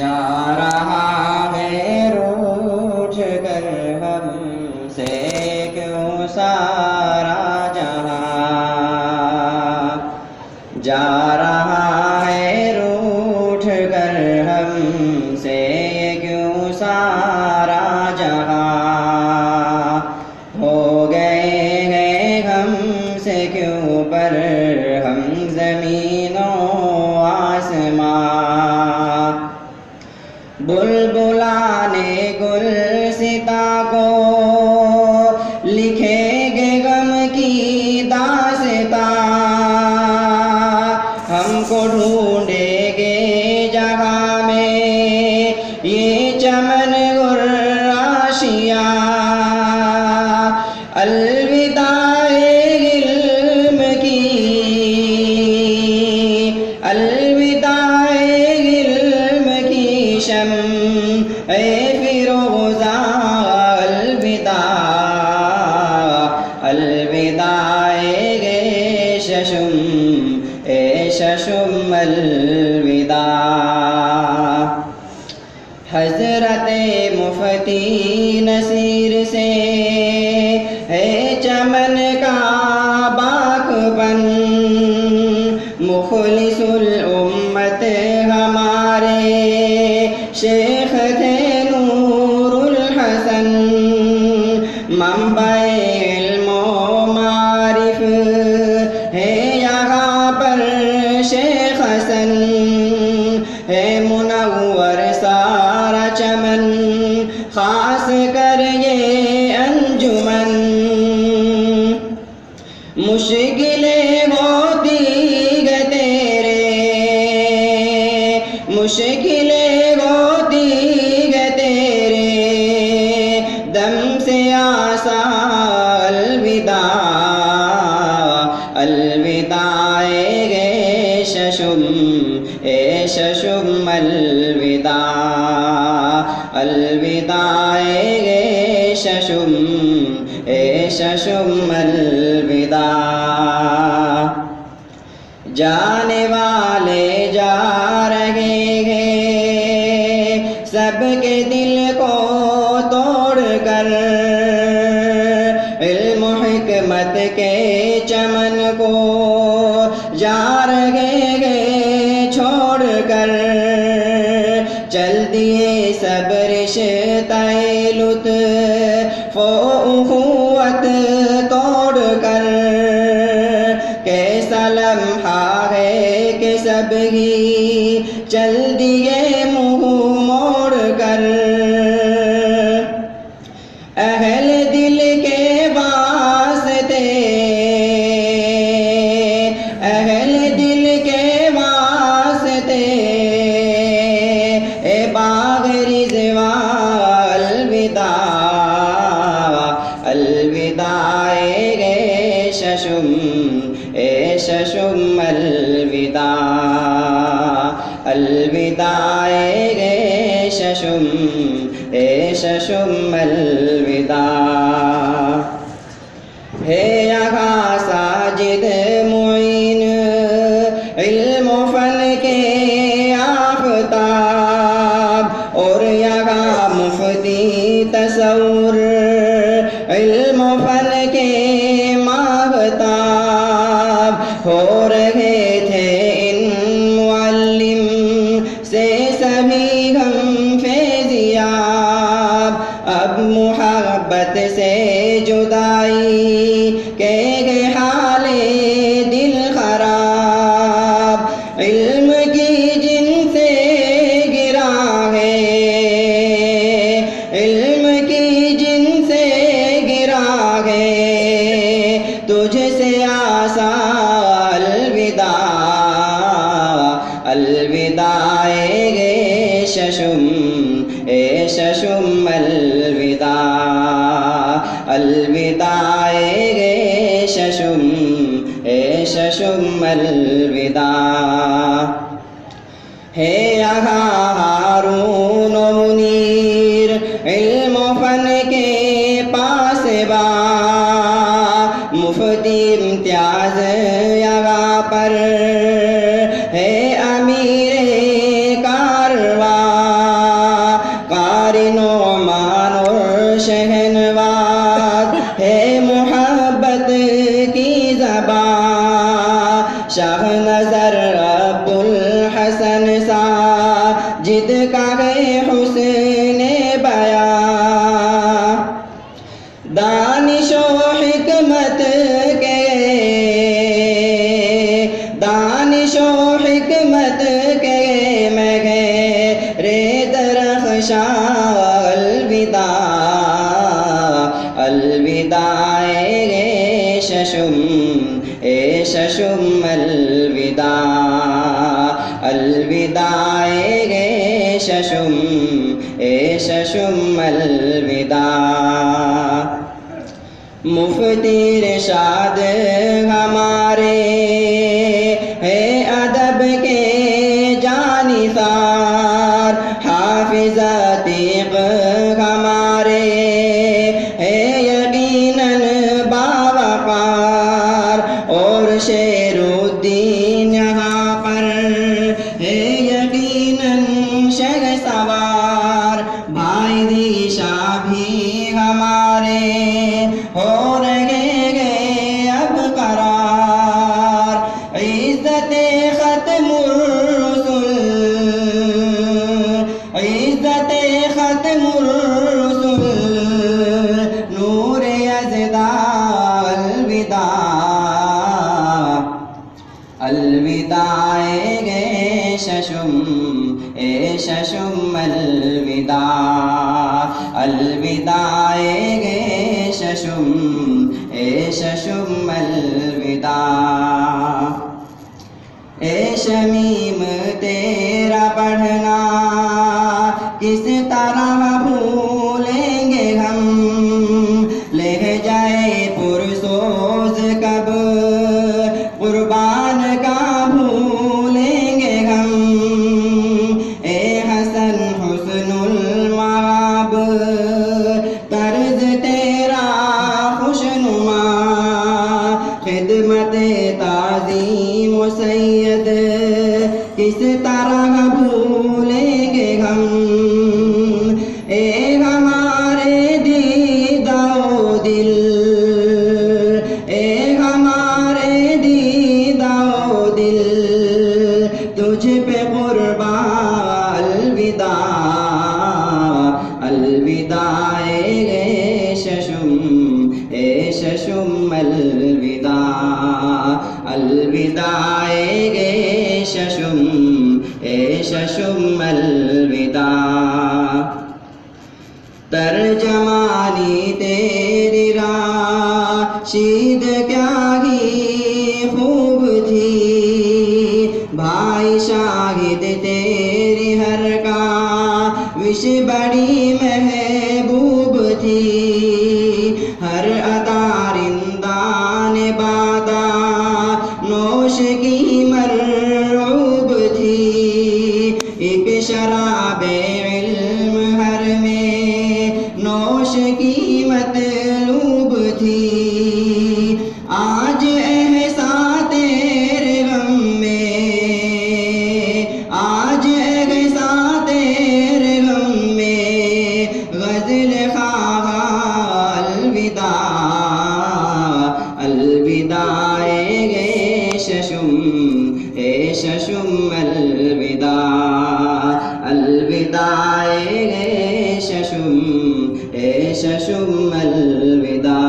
जा रहा है रूठ कर हमसे क्यों सारा जहां, जा रहा है रूठ कर हमसे क्यों सारा जहां, हो गए हैं हमसे क्यों पर हम ज़मीनों आसमां। बुलबुलाने गुलसिता को लिखेंगे गम की दास्तां, हमको ढूंढेंगे जहाँ में ये चमन गुर्राशियाँ। अलविदाए इल्म की, अलविदाए इल्म की शम्अ फिरोज़ा, अलविदा अलविदाए शशुम शशुम अलविदा। हज़रते मुफ्ती नसीर से है चमन का बाकबन, मुखलिसुल उम्मत हमारे शेख थे नूरुल हसन। मंबए इल्मो मारिफ है यहाँ पर शेख हसन, है मुनव्वर सारा चमन खास कर ये अंजुमन। मुश्किलें होती गए तेरे, मुश्किलें होती गए तेरे दम से आसा, अलविदा अलविदाए शशुम शशुम अलविदा, अलविदाए शशुम शशुम अलविदा। जाने वाले जा रहे हैं सबके दिल को तोड़ कर, इल्म हिकमत के चमन को जा रहे हैं छोड़ कर। चल दिए सब रिश्ते लुत्फ़ उख़ुवत तोड़ कर, कैसा लम्हा है कि सब ही चल दिए मुँह मोड़ कर। अहल दिल के वास्ते, अहल दिल के वास्ते ए बाग़ रिज़वा, अलविदा अलविदाए शशुम शशुम अलविदा, अलविदाए शशुम शशुम अलविदा। है यहाँ साजिद मुईन इल्म फन के आफ़ताब, और यहाँ मुफ्ती तसव्वुर इल्म फन के माहताब। हो रहे थे इन मुअल्लिम से सभी हम फैज़ियाब, अब मुहब्बत से जुदाई के गए हाले दिल खराब। इल्म की जिनसे गिरा है, इल्म की जिनसे गिरा है तुझसे आसा, अलविदा अलविदाए शशुम शशुम अलविदा, अलविदाए शशुम शशुम अलविदा। है यहाँ हारून मुनीर इल्म फन के पासबा, मुफ्ती इम्तियाज यहाँ पर है अमीर कारवां। जिद का है हुस्ने बया, दानिशो हिकमत के, दानिशो हिकमत के मगे रे दरख्शा अलविदा, अलविदा ए शशुम ए शशुम अलविदा, अलविदा ए शशुम ए शशुम अलविदा। मुफ्ती इरशाद हमारे है अदब के जानिसार, हाफिज़ अतीक़ हमारे है यकीनन बावक़ार, और शेरुद्दीन यहाँ पर है यकीनन शहसवार। भाई दिशा भी हमारे हो रहे गए अब करार, इज़्ज़ते ख़त्मुर रुसूल, इज़्ज़ते ख़त्मुर रुसूल, नूर यज़दा अलविदा, अलविदा ए शशुम ए शशुम अलविदा, अलविदा ए शशुम ए शशुम अलविदा। ए शमीम तेरा पढ़ना किस तरह भूलेंगे हम, ले जाए पुरसोज कब कुर्बान का भूलेंगे हम। ए हसन हुस्नुल मआब तर्ज तेरा खुशनुमा, खिदमत ताज़ीम सैयद किस तरह भूलेंगे हम। ए हमारे दीदाओ दिल, ए हमारे दीदाओ दिल, तुझ पे कुर्बान अलविदा, अलविदा ए शशुम ए शशुम अलविदा, अलविदा ए शशुम ए शशुम अलविदा। तर्जमानी तेरी राशीद क्या ही खूब थी, भाई शाहिद तेरी हर का विश बड़ी महबूब थी। हर अदारिंदान बादा नोश की मरऊब थी, एक शराबे इल्म हर में नोश की मतलूब थी। आज एहसा तेरे गम में, आज एहसा तेरे गम में, गज़ल ख़्वाहा अलविदा, अलविदा ए शशुम ए शशुम अलविदा, अलविदा ए शशुम ए शशुम अलविदा।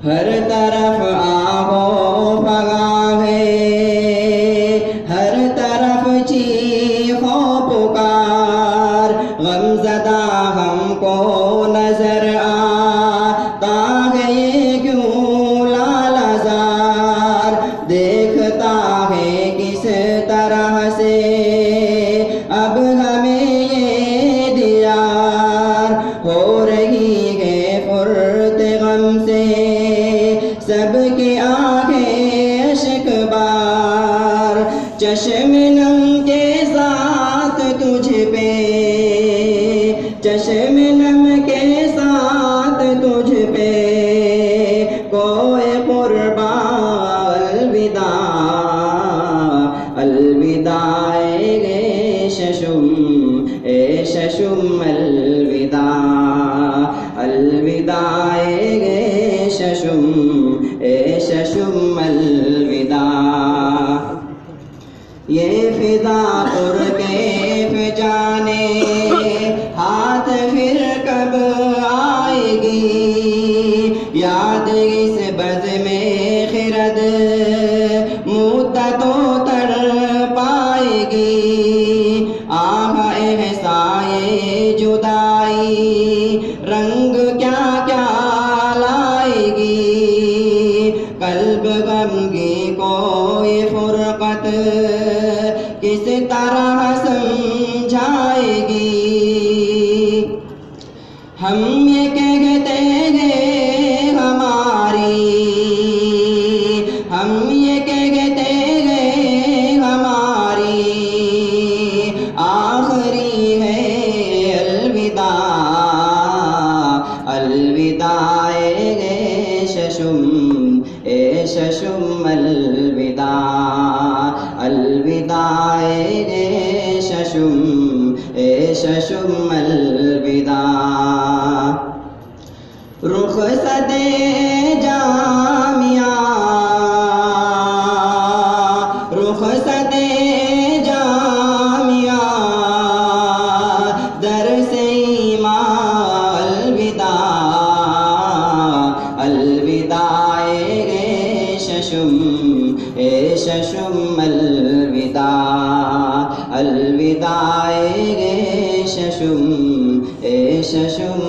हर तरफ आहो फगा है, हर तरफ चीखो पुकार, गमज़दा हमको नजर आता है ये क्यों लालजार, देखता है किस तरह से अब हमें ये दीदार, हो रही है फुर्त गम से सबकी आंखें अश्कबार, चश्मे नम के साथ तुझ पे, चश्मे नम के साथ तुझ पे, कोई कुर्बान अलविदा, अलविदा ए शशुम ए शशुम अलविदा, अलविदा ए शशुम ए शशुम अलविदा। ये फिदा शशुम अलविदा अलविदा गे शशुम अलविदा रुखसते जामिया रुखसते जामिया दरसे ईमा अलविदा अलविदा गे शशुम अलविदा अलविदा गे शशुम